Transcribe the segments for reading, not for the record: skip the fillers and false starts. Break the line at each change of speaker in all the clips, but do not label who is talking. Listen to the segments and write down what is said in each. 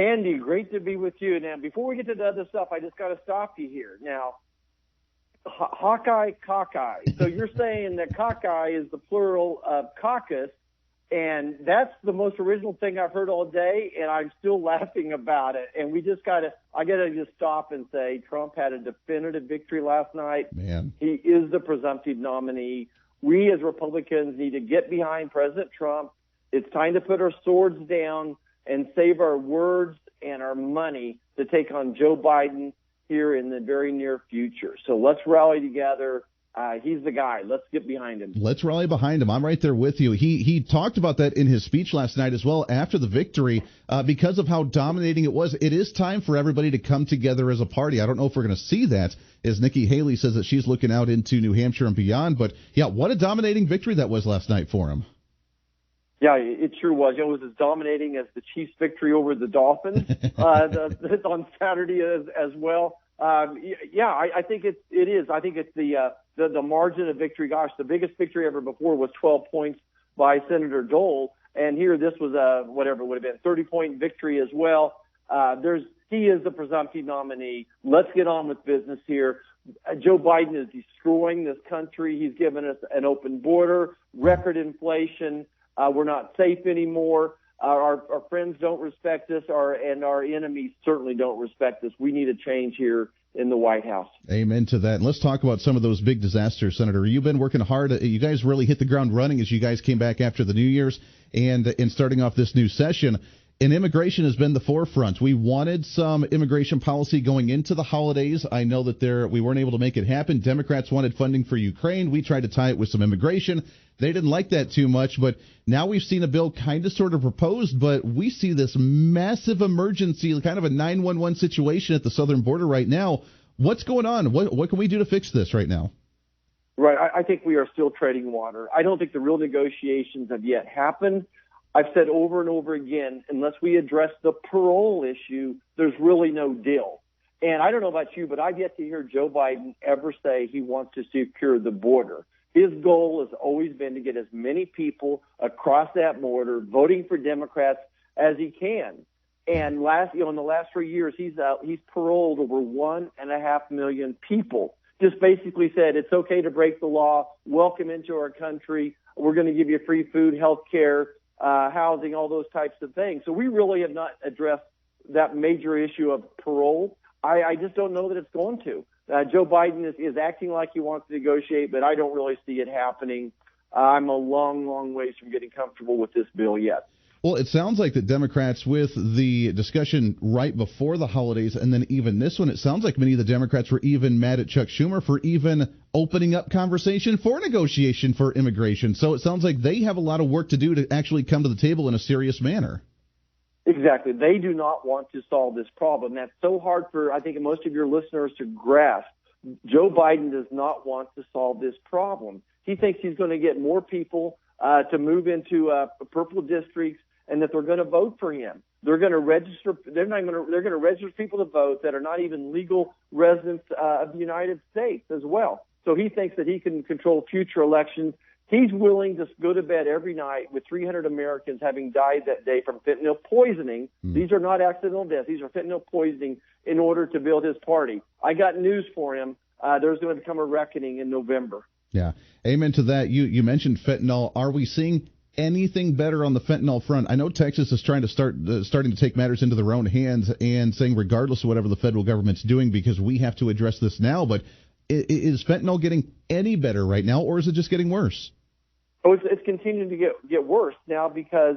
Andy, great to be with you. Now, before we get to the other stuff, I just got to stop you here. Now, Hawkeye, cockeye. So you're saying that cockeye is the plural of caucus, and that's the most original thing I've heard all day, and I'm still laughing about it. And I got to just stop and say Trump had a definitive victory last night.
Man.
He is the presumptive nominee. We as Republicans need to get behind President Trump. It's time to put our swords down and save our words and our money to take on Joe Biden here in the very near future. So let's rally together. He's the guy. Let's get behind him.
Let's rally behind him. I'm right there with you. He talked about that in his speech last night as well after the victory because of how dominating it was. It is time for everybody to come together as a party. I don't know if we're going to see that as Nikki Haley says that she's looking out into New Hampshire and beyond. But, yeah, what a dominating victory that was last night for him.
Yeah, it sure was. It was as dominating as the Chiefs' victory over the Dolphins on Saturday as well. I think it is. I think it's the margin of victory. Gosh, the biggest victory ever before was 12 points by Senator Dole, and here this was whatever it would have been 30-point victory as well. He is the presumptive nominee. Let's get on with business here. Joe Biden is destroying this country. He's given us an open border, record inflation. We're not safe anymore. Our friends don't respect us, and our enemies certainly don't respect us. We need a change here in the White House.
Amen to that. And let's talk about some of those big disasters, Senator. You've been working hard. You guys really hit the ground running as you guys came back after the New Year's and in starting off this new session. And immigration has been the forefront. We wanted some immigration policy going into the holidays. I know that we weren't able to make it happen. Democrats wanted funding for Ukraine. We tried to tie it with some immigration. They didn't like that too much, but now we've seen a bill kind of sort of proposed, but we see this massive emergency, kind of a 911 situation at the southern border right now. What's going on? What can we do to fix this right now?
Right. I think we are still treading water. I don't think the real negotiations have yet happened. I've said over and over again, unless we address the parole issue, there's really no deal. And I don't know about you, but I've yet to hear Joe Biden ever say he wants to secure the border. His goal has always been to get as many people across that border voting for Democrats as he can. And in the last 3 years, he's paroled over 1.5 million people. Just basically said it's okay to break the law. Welcome into our country. We're going to give you free food, health care, housing, all those types of things. So we really have not addressed that major issue of parole. I just don't know that it's going to. Joe Biden is acting like he wants to negotiate, but I don't really see it happening. I'm a long, long ways from getting comfortable with this bill yet.
Well, it sounds like the Democrats, with the discussion right before the holidays and then even this one, it sounds like many of the Democrats were even mad at Chuck Schumer for even opening up conversation for negotiation for immigration. So it sounds like they have a lot of work to do to actually come to the table in a serious manner.
Exactly. They do not want to solve this problem. That's so hard for, I think, most of your listeners to grasp. Joe Biden does not want to solve this problem. He thinks he's going to get more people to move into purple districts, and that they're going to vote for him. They're going to register. They're going to register people to vote that are not even legal residents of the United States as well. So he thinks that he can control future elections. He's willing to go to bed every night with 300 Americans having died that day from fentanyl poisoning. These are not accidental deaths. These are fentanyl poisoning in order to build his party. I got news for him. There's going to become a reckoning in November.
Yeah. Amen to that. You mentioned fentanyl. Are we seeing anything better on the fentanyl front? I know Texas is trying to starting to take matters into their own hands and saying regardless of whatever the federal government's doing, because we have to address this now. But is fentanyl getting any better right now, or is it just getting worse?
Oh, it's continuing to get worse now because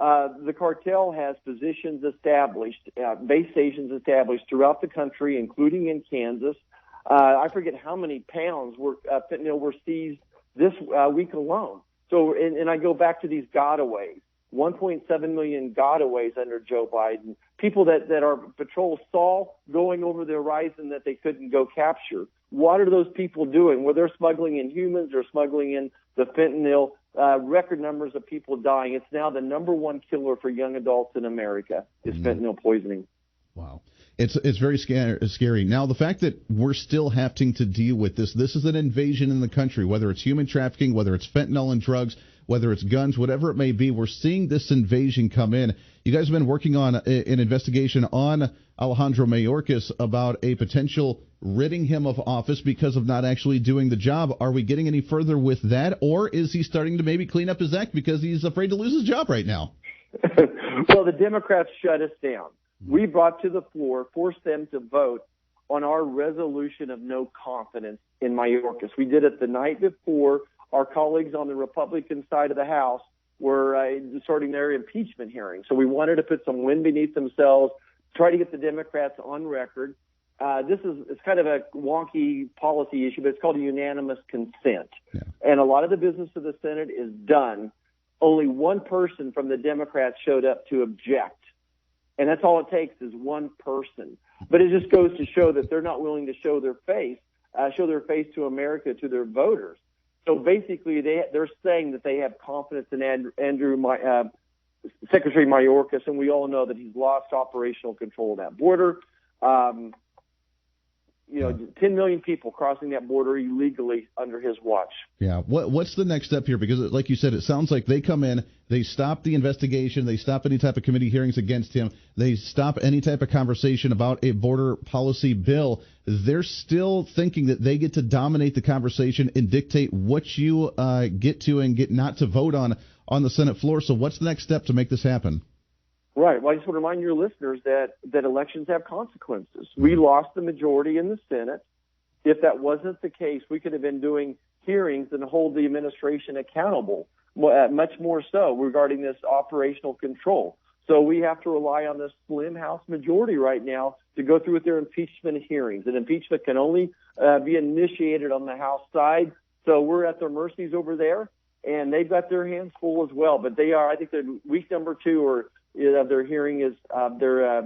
the cartel has positions established, base stations established throughout the country, including in Kansas. I forget how many pounds fentanyl were seized this week alone. So, and I go back to these gotaways, 1.7 million gotaways under Joe Biden, people that our patrol saw going over the horizon that they couldn't go capture. What are those people doing? Well, they're smuggling in humans, they're smuggling in the fentanyl, record numbers of people dying. It's now the number one killer for young adults in America is fentanyl poisoning.
Wow. It's very scary. Now, the fact that we're still having to deal with this is an invasion in the country, whether it's human trafficking, whether it's fentanyl and drugs, whether it's guns, whatever it may be, we're seeing this invasion come in. You guys have been working on an investigation on Alejandro Mayorkas about a potential ridding him of office because of not actually doing the job. Are we getting any further with that, or is he starting to maybe clean up his act because he's afraid to lose his job right now?
Well, the Democrats shut us down. We brought to the floor, forced them to vote on our resolution of no confidence in Mayorkas. We did it the night before our colleagues on the Republican side of the House were starting their impeachment hearing. So we wanted to put some wind beneath themselves, try to get the Democrats on record. It's kind of a wonky policy issue, but it's called a unanimous consent. Yeah. And a lot of the business of the Senate is done. Only one person from the Democrats showed up to object. And that's all it takes is one person. But it just goes to show that they're not willing to show their face to America, to their voters. So basically, they're saying that they have confidence in Secretary Mayorkas, and we all know that he's lost operational control of that border. 10 million people crossing that border illegally under his watch.
Yeah. What's the next step here? Because, like you said, it sounds like they come in, they stop the investigation, they stop any type of committee hearings against him, they stop any type of conversation about a border policy bill. They're still thinking that they get to dominate the conversation and dictate what you get to and get not to vote on the Senate floor. So what's the next step to make this happen?
Right. Well, I just want to remind your listeners that elections have consequences. We lost the majority in the Senate. If that wasn't the case, we could have been doing hearings and hold the administration accountable, much more so regarding this operational control. So we have to rely on this slim House majority right now to go through with their impeachment hearings. And impeachment can only be initiated on the House side. So we're at their mercies over there, and they've got their hands full as well. But they are, I think, they're week number 2 of their hearing is their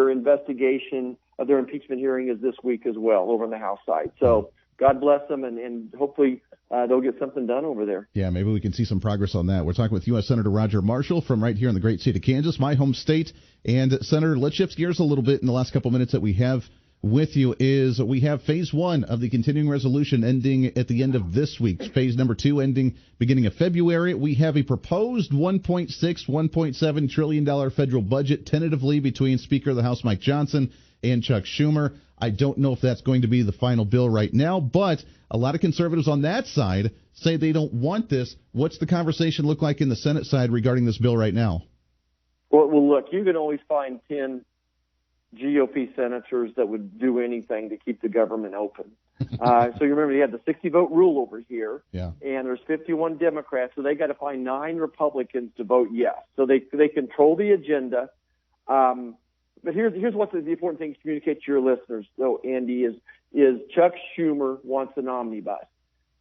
investigation of their impeachment hearing is this week as well over on the House side. So God bless them, and hopefully they'll get something done over there.
Yeah, maybe we can see some progress on that. We're talking with U.S. Senator Roger Marshall from right here in the great state of Kansas, my home state. And Senator, let's shift gears a little bit in the last couple minutes that we have with you. Is we have phase 1 of the continuing resolution ending at the end of this week. Phase number 2 ending beginning of February. We have a proposed $1.7 trillion federal budget tentatively between Speaker of the House Mike Johnson and Chuck Schumer. I don't know if that's going to be the final bill right now, but a lot of conservatives on that side say they don't want this. What's the conversation look like in the Senate side regarding this bill right now?
Well, look, you can always find 10 GOP senators that would do anything to keep the government open. So you remember you had the 60-vote rule over here, and there's 51 Democrats, so they got to find 9 Republicans to vote yes. So they control the agenda. But here's what's the important thing to communicate to your listeners, though, Andy, is Chuck Schumer wants an omnibus.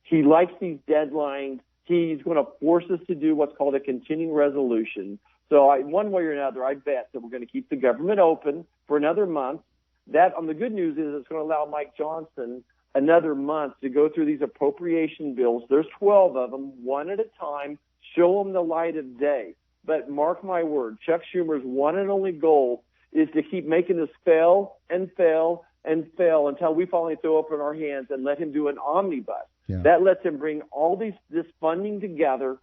He likes these deadlines. He's going to force us to do what's called a continuing resolution. So one way or another, I bet that we're going to keep the government open for another month. The good news is it's going to allow Mike Johnson another month to go through these appropriation bills. There's 12 of them, one at a time, show them the light of day. But mark my word, Chuck Schumer's one and only goal is to keep making this fail and fail and fail until we finally throw up in our hands and let him do an omnibus. Yeah. That lets him bring all this funding together,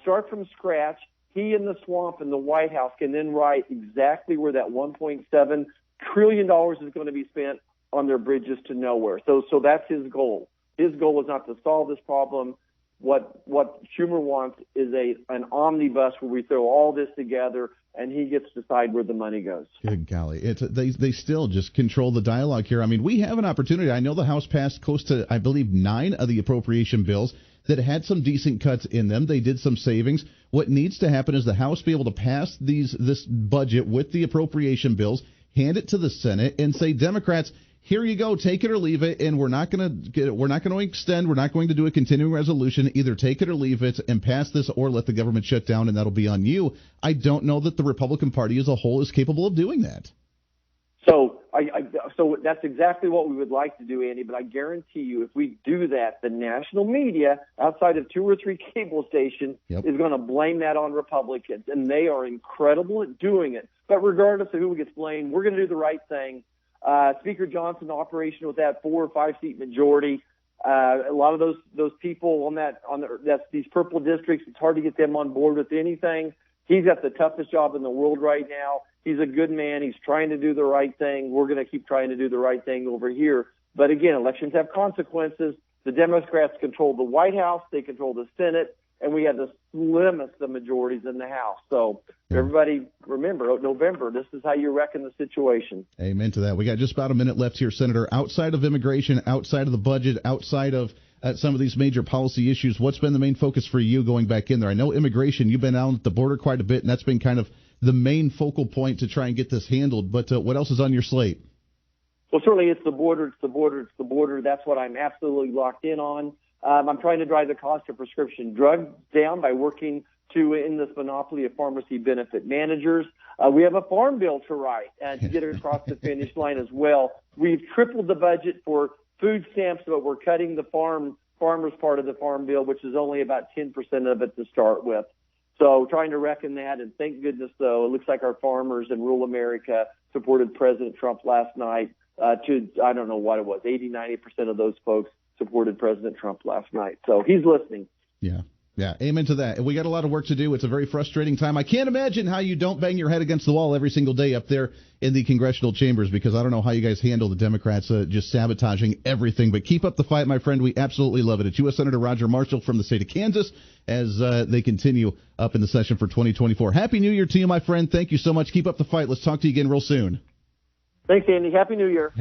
start from scratch. He and the swamp and the White House can then write exactly where that $1.7 trillion is going to be spent on their bridges to nowhere. So that's his goal. His goal is not to solve this problem. What Schumer wants is an omnibus where we throw all this together and he gets to decide where the money goes.
Good golly. They still just control the dialogue here. I mean, we have an opportunity. I know the House passed close to, I believe, 9 of the appropriation bills that had some decent cuts in them. They did some savings. What needs to happen is the House be able to pass this budget with the appropriation bills, hand it to the Senate, and say, Democrats, here you go, take it or leave it, and we're not going to extend, we're not going to do a continuing resolution. Either take it or leave it and pass this, or let the government shut down, and that'll be on you. I don't know that the Republican Party as a whole is capable of doing that.
So that's exactly what we would like to do, Andy, but I guarantee you if we do that, the national media, outside of 2 or 3 cable stations, is going to blame that on Republicans, and they are incredible at doing it. But regardless of who gets blamed, we're going to do the right thing. Speaker Johnson operation with that 4 or 5 seat majority. A lot of those people that's these purple districts, it's hard to get them on board with anything. He's got the toughest job in the world right now. He's a good man. He's trying to do the right thing. We're going to keep trying to do the right thing over here. But again, elections have consequences. The Democrats control the White House. They control the Senate. And we have the slimmest of majorities in the House. So everybody remember, November, this is how you reckon the situation.
Amen to that. We got just about a minute left here, Senator. Outside of immigration, outside of the budget, outside of some of these major policy issues, what's been the main focus for you going back in there? I know immigration, you've been out at the border quite a bit, and that's been kind of the main focal point to try and get this handled. But what else is on your slate?
Well, certainly it's the border. It's the border. It's the border. That's what I'm absolutely locked in on. I'm trying to drive the cost of prescription drugs down by working to end this monopoly of pharmacy benefit managers. We have a farm bill to write and to get it across the finish line as well. We've tripled the budget for food stamps, but we're cutting the farmers part of the farm bill, which is only about 10% of it to start with. So trying to reckon that, and thank goodness, though, it looks like our farmers in rural America supported President Trump last night I don't know what it was, 80-90% of those folks supported President Trump last night. So he's listening.
Yeah. Yeah, amen to that. We got a lot of work to do. It's a very frustrating time. I can't imagine how you don't bang your head against the wall every single day up there in the congressional chambers, because I don't know how you guys handle the Democrats just sabotaging everything. But keep up the fight, my friend. We absolutely love it. It's U.S. Senator Roger Marshall from the state of Kansas as they continue up in the session for 2024. Happy New Year to you, my friend. Thank you so much. Keep up the fight. Let's talk to you again real soon.
Thanks, Andy. Happy New Year.